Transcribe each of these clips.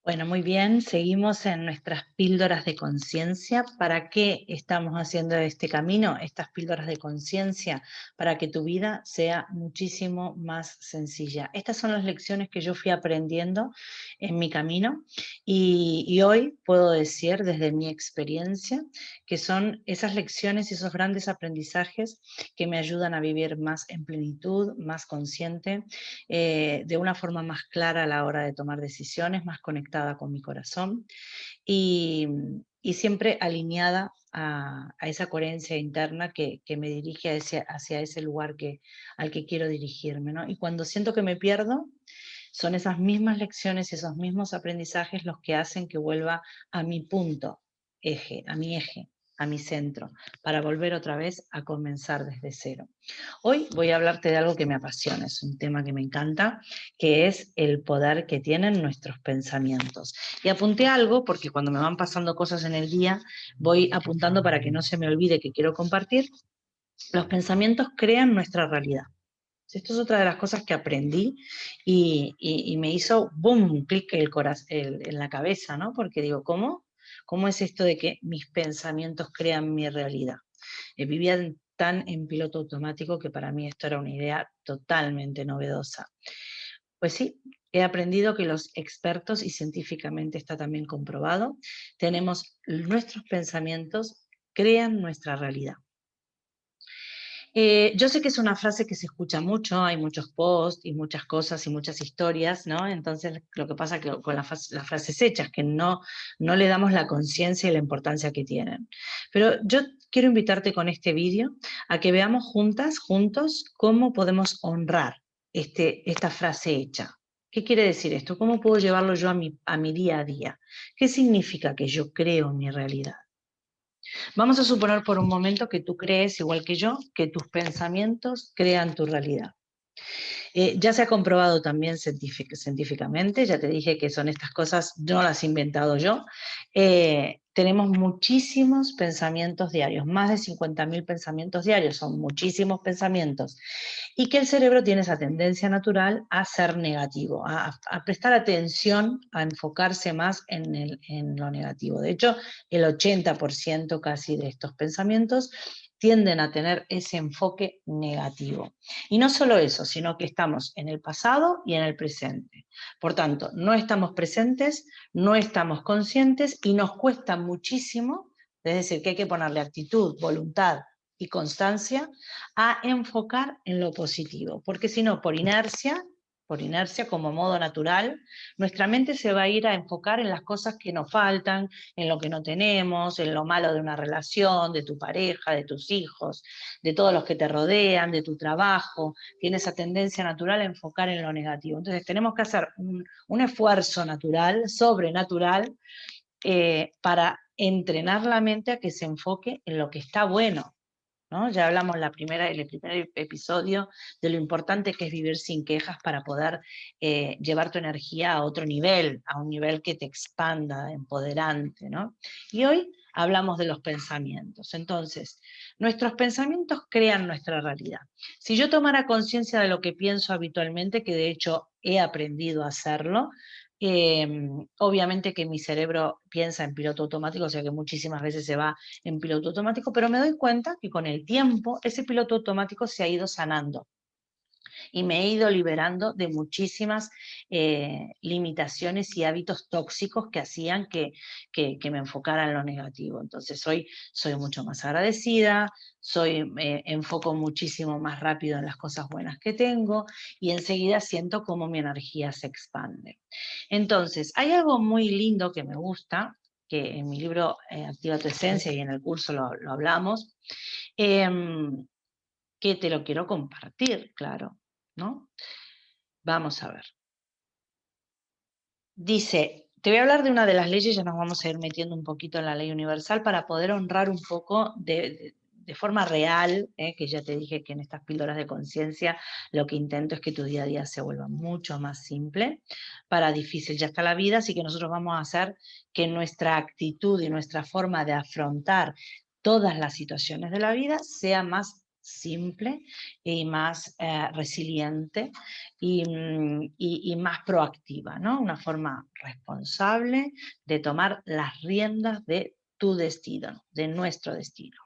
Bueno, muy bien, seguimos en nuestras píldoras de conciencia. ¿Para qué estamos haciendo este camino, estas píldoras de conciencia? Para que tu vida sea muchísimo más sencilla. Estas son las lecciones que yo fui aprendiendo en mi camino y hoy puedo decir desde mi experiencia que son esas lecciones y esos grandes aprendizajes que me ayudan a vivir más en plenitud, más consciente, de una forma más clara a la hora de tomar decisiones, más conectada con mi corazón y, y siempre alineada a esa coherencia interna que me dirige hacia ese lugar al que quiero dirigirme, ¿no? Y cuando siento que me pierdo, son esas mismas lecciones y esos mismos aprendizajes los que hacen que vuelva a mi punto, eje, a mi centro, para volver otra vez a comenzar desde cero. Hoy voy a hablarte de algo que me apasiona, es un tema que me encanta, que es el poder que tienen nuestros pensamientos. Y apunté algo porque cuando me van pasando cosas en el día, voy apuntando para que no se me olvide que quiero compartir. Los pensamientos crean nuestra realidad. Esto es otra de las cosas que aprendí y me hizo, boom, un clic en la cabeza, ¿no? Porque digo, ¿cómo? ¿Cómo es esto de que mis pensamientos crean mi realidad? Vivía tan en piloto automático que para mí esto era una idea totalmente novedosa. Pues sí, he aprendido que los expertos, y científicamente está también comprobado, tenemos nuestros pensamientos, crean nuestra realidad. Yo sé que es una frase que se escucha mucho, hay muchos posts y muchas cosas y muchas historias, ¿no? Entonces, lo que pasa que con las frases hechas, que no le damos la conciencia y la importancia que tienen. Pero yo quiero invitarte con este vídeo a que veamos juntos, cómo podemos honrar esta frase hecha. ¿Qué quiere decir esto? ¿Cómo puedo llevarlo yo a mi día a día? ¿Qué significa que yo creo mi realidad? Vamos a suponer por un momento que tú crees, igual que yo, que tus pensamientos crean tu realidad. Ya se ha comprobado también científicamente, ya te dije que son estas cosas, no las he inventado yo. Tenemos muchísimos pensamientos diarios, más de 50.000 pensamientos diarios, son muchísimos pensamientos. Y que el cerebro tiene esa tendencia natural a ser negativo, a prestar atención, a enfocarse más en lo negativo. De hecho, el 80% casi de estos pensamientos tienden a tener ese enfoque negativo. Y no solo eso, sino que estamos en el pasado y en el presente. Por tanto, no estamos presentes, no estamos conscientes y nos cuesta muchísimo, es decir, que hay que ponerle actitud, voluntad y constancia a enfocar en lo positivo, porque si no, por inercia como modo natural, nuestra mente se va a ir a enfocar en las cosas que nos faltan, en lo que no tenemos, en lo malo de una relación, de tu pareja, de tus hijos, de todos los que te rodean, de tu trabajo. Tiene esa tendencia natural a enfocar en lo negativo. Entonces tenemos que hacer un esfuerzo natural, sobrenatural, para entrenar la mente a que se enfoque en lo que está bueno, ¿no? Ya hablamos en el primer episodio de lo importante que es vivir sin quejas para poder llevar tu energía a otro nivel, a un nivel que te expanda, empoderante, ¿no? Y hoy hablamos de los pensamientos. Entonces, nuestros pensamientos crean nuestra realidad. Si yo tomara conciencia de lo que pienso habitualmente, que de hecho he aprendido a hacerlo, obviamente que mi cerebro piensa en piloto automático, o sea que muchísimas veces se va en piloto automático, pero me doy cuenta que con el tiempo ese piloto automático se ha ido sanando y me he ido liberando de muchísimas limitaciones y hábitos tóxicos que hacían que me enfocara en lo negativo. Entonces hoy soy mucho más agradecida, enfoco muchísimo más rápido en las cosas buenas que tengo y enseguida siento cómo mi energía se expande. Entonces, hay algo muy lindo que me gusta, que en mi libro Activa tu Esencia y en el curso lo hablamos, em, que te lo quiero compartir, claro, ¿no? Vamos a ver. Dice, te voy a hablar de una de las leyes, ya nos vamos a ir metiendo un poquito en la ley universal para poder honrar un poco de forma real, que ya te dije que en estas píldoras de conciencia lo que intento es que tu día a día se vuelva mucho más simple. Para difícil ya está la vida, así que nosotros vamos a hacer que nuestra actitud y nuestra forma de afrontar todas las situaciones de la vida sea más simple y más resiliente y más proactiva, ¿no? Una forma responsable de tomar las riendas de tu destino, de nuestro destino.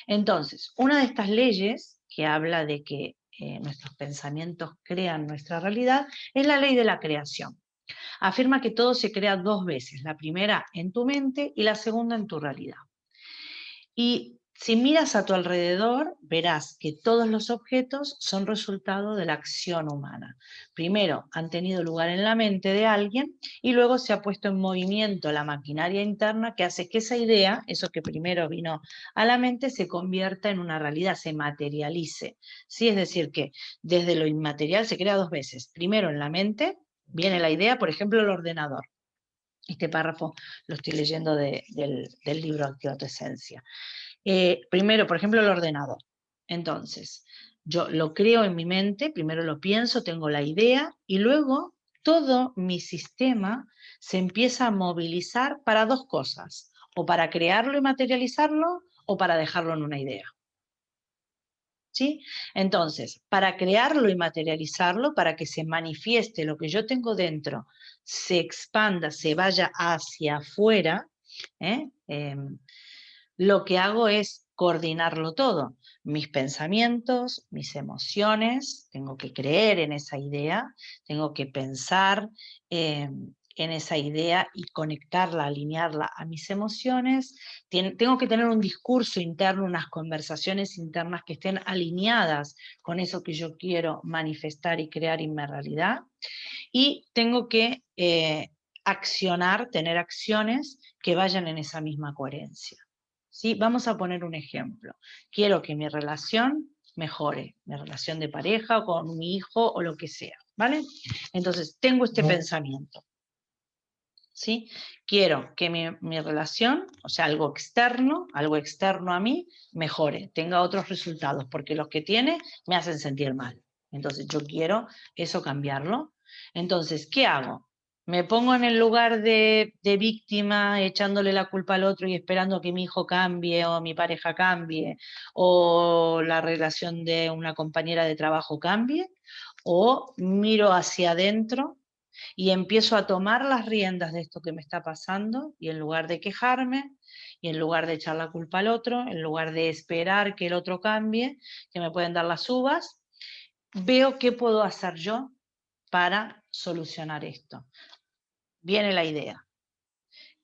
Entonces, una de estas leyes que habla de que nuestros pensamientos crean nuestra realidad es la ley de la creación. Afirma que todo se crea dos veces, la primera en tu mente y la segunda en tu realidad. Y si miras a tu alrededor, verás que todos los objetos son resultado de la acción humana. Primero han tenido lugar en la mente de alguien y luego se ha puesto en movimiento la maquinaria interna que hace que esa idea, eso que primero vino a la mente, se convierta en una realidad, se materialice. ¿Sí? Es decir, que desde lo inmaterial se crea dos veces. Primero en la mente viene la idea, por ejemplo, el ordenador. Este párrafo lo estoy leyendo del libro Activa tu Esencia. Primero, por ejemplo, el ordenador. Entonces, yo lo creo en mi mente, primero lo pienso, tengo la idea, y luego todo mi sistema se empieza a movilizar para dos cosas, o para crearlo y materializarlo, o para dejarlo en una idea. ¿Sí? Entonces, para crearlo y materializarlo, para que se manifieste lo que yo tengo dentro, se expanda, se vaya hacia afuera, lo que hago es coordinarlo todo. Mis pensamientos, mis emociones, tengo que creer en esa idea, tengo que pensar en esa idea y conectarla, alinearla a mis emociones. Tengo que tener un discurso interno, unas conversaciones internas que estén alineadas con eso que yo quiero manifestar y crear en mi realidad. Y tengo que accionar, tener acciones que vayan en esa misma coherencia. ¿Sí? Vamos a poner un ejemplo. Quiero que mi relación mejore, mi relación de pareja o con mi hijo o lo que sea, ¿vale? Entonces, tengo este pensamiento, ¿sí? Quiero que mi relación, o sea, algo externo a mí, mejore, tenga otros resultados, porque los que tiene me hacen sentir mal. Entonces, yo quiero eso cambiarlo. Entonces, ¿qué hago? ¿Me pongo en el lugar de víctima, echándole la culpa al otro y esperando que mi hijo cambie o mi pareja cambie o la relación de una compañera de trabajo cambie? ¿O miro hacia adentro y empiezo a tomar las riendas de esto que me está pasando y en lugar de quejarme y en lugar de echar la culpa al otro, en lugar de esperar que el otro cambie, que me pueden dar las uvas, veo qué puedo hacer yo para solucionar esto? Viene la idea.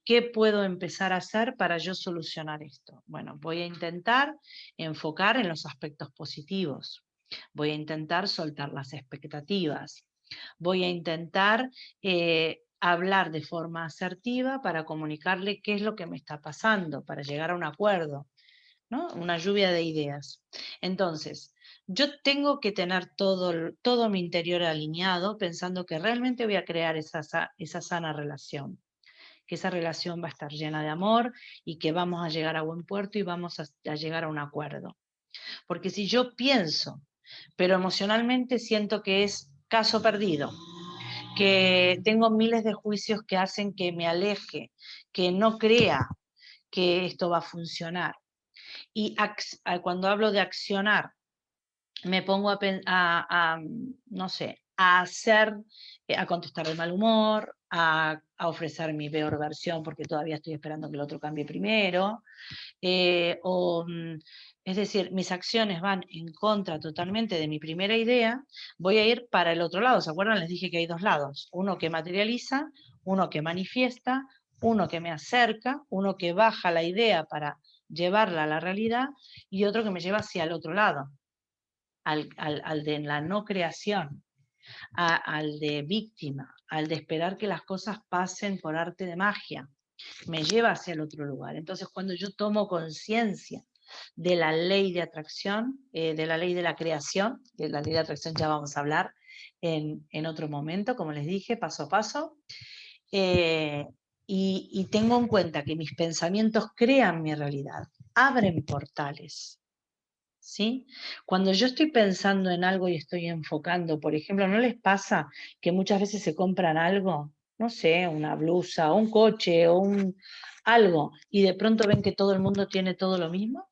¿Qué puedo empezar a hacer para yo solucionar esto? Bueno, voy a intentar enfocar en los aspectos positivos. Voy a intentar soltar las expectativas. Voy a intentar hablar de forma asertiva para comunicarle qué es lo que me está pasando, para llegar a un acuerdo, ¿no? Una lluvia de ideas. Entonces, yo tengo que tener todo mi interior alineado pensando que realmente voy a crear esa sana relación, que esa relación va a estar llena de amor y que vamos a llegar a buen puerto y vamos a llegar a un acuerdo. Porque si yo pienso, pero emocionalmente siento que es caso perdido, que tengo miles de juicios que hacen que me aleje, que no crea que esto va a funcionar. Y cuando hablo de accionar, me pongo no sé, a hacer, a contestar de mal humor, a ofrecer mi peor versión porque todavía estoy esperando que el otro cambie primero, es decir, mis acciones van en contra totalmente de mi primera idea, voy a ir para el otro lado. ¿Se acuerdan? Les dije que hay dos lados, uno que materializa, uno que manifiesta, uno que me acerca, uno que baja la idea para llevarla a la realidad y otro que me lleva hacia el otro lado, al de la no creación, al de víctima, al de esperar que las cosas pasen por arte de magia, me lleva hacia el otro lugar. Entonces, cuando yo tomo conciencia de la ley de atracción, de la ley de la creación, de la ley de atracción ya vamos a hablar en otro momento, como les dije, paso a paso, y tengo en cuenta que mis pensamientos crean mi realidad, abren portales. ¿Sí? Cuando yo estoy pensando en algo y estoy enfocando, por ejemplo, ¿no les pasa que muchas veces se compran algo, no sé, una blusa, o un coche, o algo, y de pronto ven que todo el mundo tiene todo lo mismo?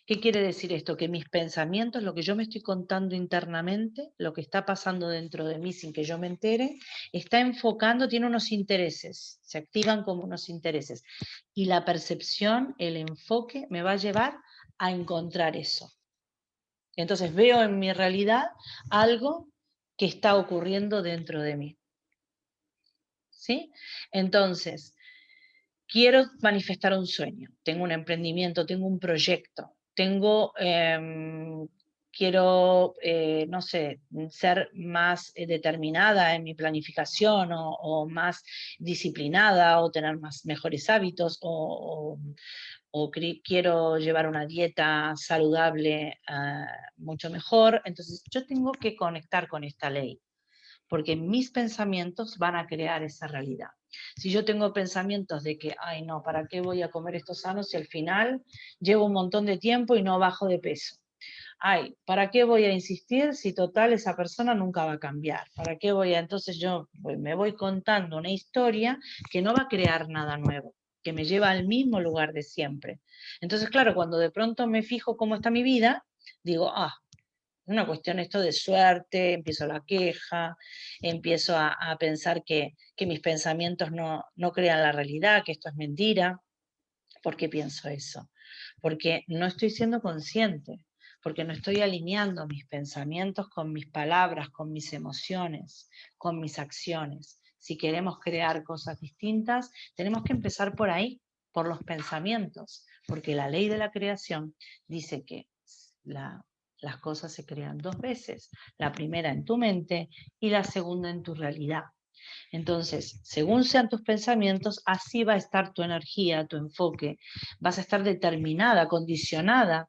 ¿Qué quiere decir esto? Que mis pensamientos, lo que yo me estoy contando internamente, lo que está pasando dentro de mí sin que yo me entere, está enfocando, tiene unos intereses, se activan como unos intereses. Y la percepción, el enfoque, me va a llevar a encontrar eso. Entonces veo en mi realidad algo que está ocurriendo dentro de mí. ¿Sí? Entonces, quiero manifestar un sueño, tengo un emprendimiento, tengo un proyecto, quiero, no sé, ser más determinada en mi planificación o más disciplinada o tener mejores hábitos o quiero llevar una dieta saludable mucho mejor. Entonces yo tengo que conectar con esta ley, porque mis pensamientos van a crear esa realidad. Si yo tengo pensamientos de que, ay no, ¿para qué voy a comer esto sano si al final llevo un montón de tiempo y no bajo de peso? Ay, ¿para qué voy a insistir si total esa persona nunca va a cambiar? ¿Para qué voy a...? Entonces yo me voy contando una historia que no va a crear nada nuevo, que me lleva al mismo lugar de siempre. Entonces, claro, cuando de pronto me fijo cómo está mi vida, digo, una cuestión esto de suerte, empiezo la queja, empiezo a pensar que mis pensamientos no crean la realidad, que esto es mentira. ¿Por qué pienso eso? Porque no estoy siendo consciente, porque no estoy alineando mis pensamientos con mis palabras, con mis emociones, con mis acciones. Si queremos crear cosas distintas, tenemos que empezar por ahí, por los pensamientos, porque la ley de la creación dice que las cosas se crean dos veces, la primera en tu mente y la segunda en tu realidad. Entonces, según sean tus pensamientos, así va a estar tu energía, tu enfoque. Vas a estar determinada, condicionada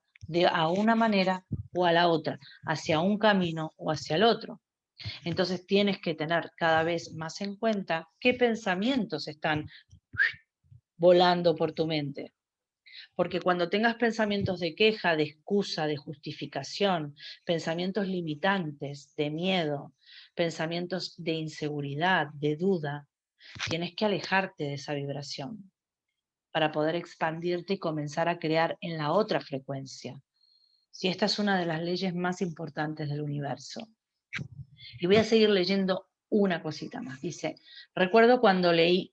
a una manera o a la otra, hacia un camino o hacia el otro. Entonces tienes que tener cada vez más en cuenta qué pensamientos están volando por tu mente. Porque cuando tengas pensamientos de queja, de excusa, de justificación, pensamientos limitantes, de miedo, pensamientos de inseguridad, de duda, tienes que alejarte de esa vibración para poder expandirte y comenzar a crear en la otra frecuencia. Si esta es una de las leyes más importantes del universo. Y voy a seguir leyendo una cosita más. Dice, recuerdo cuando leí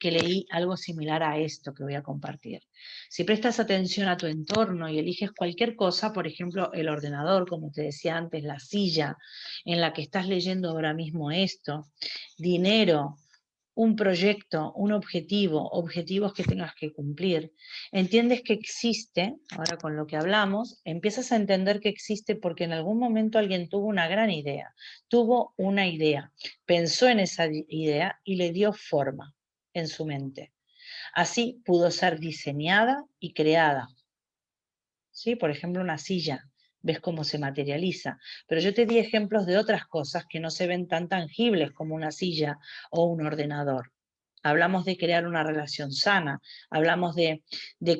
algo similar a esto que voy a compartir. Si prestas atención a tu entorno y eliges cualquier cosa, por ejemplo, el ordenador, como te decía antes, la silla en la que estás leyendo ahora mismo esto, dinero, un proyecto, un objetivo, objetivos que tengas que cumplir, entiendes que existe, ahora con lo que hablamos, empiezas a entender que existe porque en algún momento alguien tuvo una gran idea, tuvo una idea, pensó en esa idea y le dio forma en su mente. Así pudo ser diseñada y creada. ¿Sí? Por ejemplo, una silla, ves cómo se materializa. Pero yo te di ejemplos de otras cosas que no se ven tan tangibles como una silla o un ordenador. Hablamos de crear una relación sana, hablamos de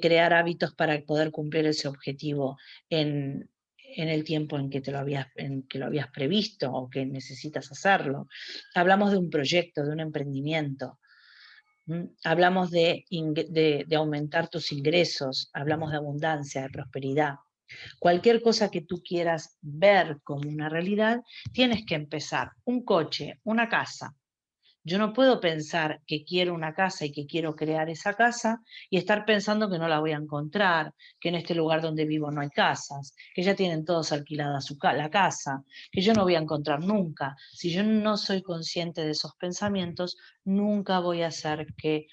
crear hábitos para poder cumplir ese objetivo en el tiempo en que lo habías previsto o que necesitas hacerlo. Hablamos de un proyecto, de un emprendimiento. Hablamos de aumentar tus ingresos, hablamos de abundancia, de prosperidad. Cualquier cosa que tú quieras ver como una realidad, tienes que empezar. Un coche, una casa. Yo no puedo pensar que quiero una casa y que quiero crear esa casa y estar pensando que no la voy a encontrar, que en este lugar donde vivo no hay casas, que ya tienen todos alquilada la casa, que yo no voy a encontrar nunca. Si yo no soy consciente de esos pensamientos, nunca voy a hacer que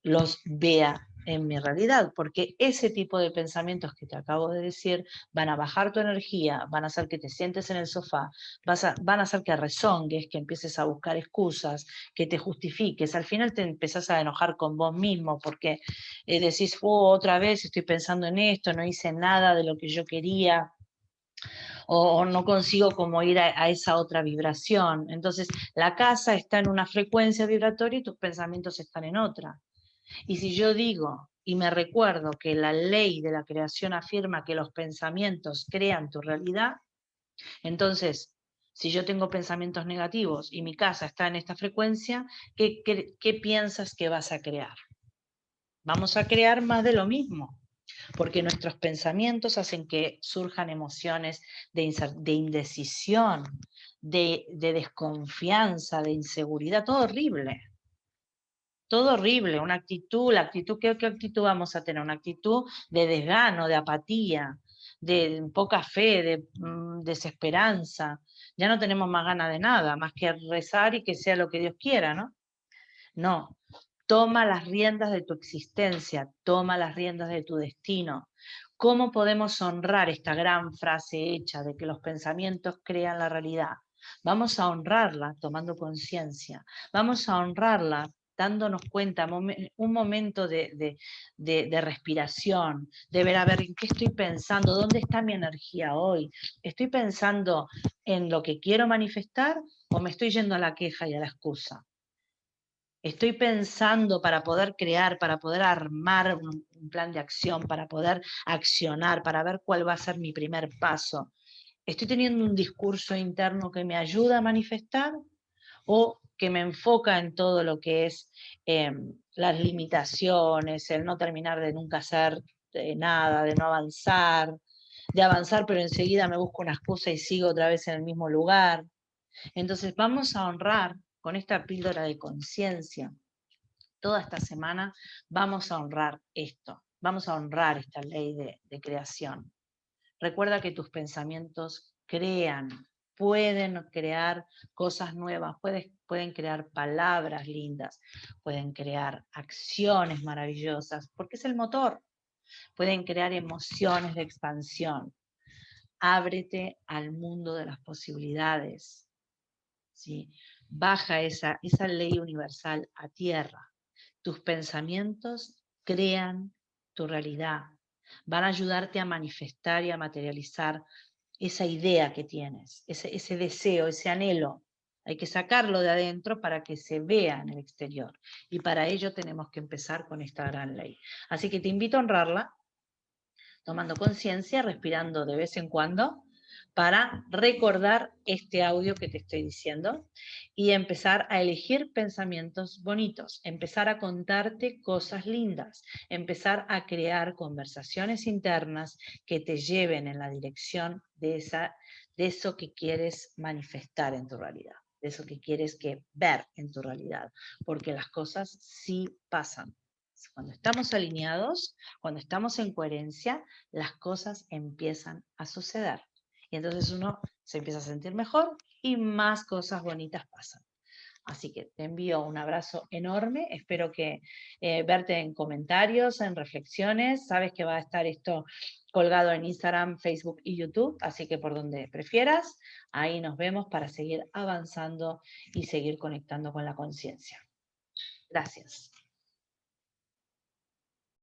los vea en mi realidad, porque ese tipo de pensamientos que te acabo de decir van a bajar tu energía, van a hacer que te sientes en el sofá, van a hacer que rezongues, que empieces a buscar excusas, que te justifiques, al final te empezás a enojar con vos mismo porque decís, otra vez estoy pensando en esto, no hice nada de lo que yo quería, o no consigo como ir a esa otra vibración. Entonces, la casa está en una frecuencia vibratoria y tus pensamientos están en otra. Y si yo digo y me recuerdo que la ley de la creación afirma que los pensamientos crean tu realidad, entonces, si yo tengo pensamientos negativos y mi casa está en esta frecuencia, ¿qué piensas que vas a crear? Vamos a crear más de lo mismo, porque nuestros pensamientos hacen que surjan emociones de indecisión, de desconfianza, de inseguridad, todo horrible. Todo horrible, una actitud, ¿qué actitud vamos a tener? Una actitud de desgano, de apatía, de poca fe, de desesperanza. Ya no tenemos más ganas de nada, más que rezar y que sea lo que Dios quiera, ¿no? No, toma las riendas de tu existencia, toma las riendas de tu destino. ¿Cómo podemos honrar esta gran frase hecha de que los pensamientos crean la realidad? Vamos a honrarla tomando conciencia, vamos a honrarla dándonos cuenta, un momento de respiración, de ver a ver en qué estoy pensando, dónde está mi energía hoy. ¿Estoy pensando en lo que quiero manifestar o me estoy yendo a la queja y a la excusa? Estoy pensando para poder crear, para poder armar un plan de acción, para poder accionar, para ver cuál va a ser mi primer paso. ¿Estoy teniendo un discurso interno que me ayuda a manifestar o que me enfoca en todo lo que es las limitaciones, el no terminar de nunca hacer nada, de no avanzar, de avanzar pero enseguida me busco una excusa y sigo otra vez en el mismo lugar? Entonces vamos a honrar con esta píldora de conciencia. Toda esta semana vamos a honrar esto, vamos a honrar esta ley de creación. Recuerda que tus pensamientos pueden crear cosas nuevas, pueden crear palabras lindas, pueden crear acciones maravillosas, porque es el motor. Pueden crear emociones de expansión. Ábrete al mundo de las posibilidades, ¿sí? Baja esa ley universal a tierra. Tus pensamientos crean tu realidad. Van a ayudarte a manifestar y a materializar esa idea que tienes, ese deseo, ese anhelo. Hay que sacarlo de adentro para que se vea en el exterior. Y para ello tenemos que empezar con esta gran ley. Así que te invito a honrarla, tomando conciencia, respirando de vez en cuando, para recordar este audio que te estoy diciendo y empezar a elegir pensamientos bonitos, empezar a contarte cosas lindas, empezar a crear conversaciones internas que te lleven en la dirección de eso que quieres manifestar en tu realidad, de eso que quieres ver en tu realidad, porque las cosas sí pasan. Cuando estamos alineados, cuando estamos en coherencia, las cosas empiezan a suceder. Y entonces uno se empieza a sentir mejor y más cosas bonitas pasan. Así que te envío un abrazo enorme, espero que verte en comentarios, en reflexiones. Sabes que va a estar esto colgado en Instagram, Facebook y YouTube, así que por donde prefieras, ahí nos vemos para seguir avanzando y seguir conectando con la conciencia. Gracias.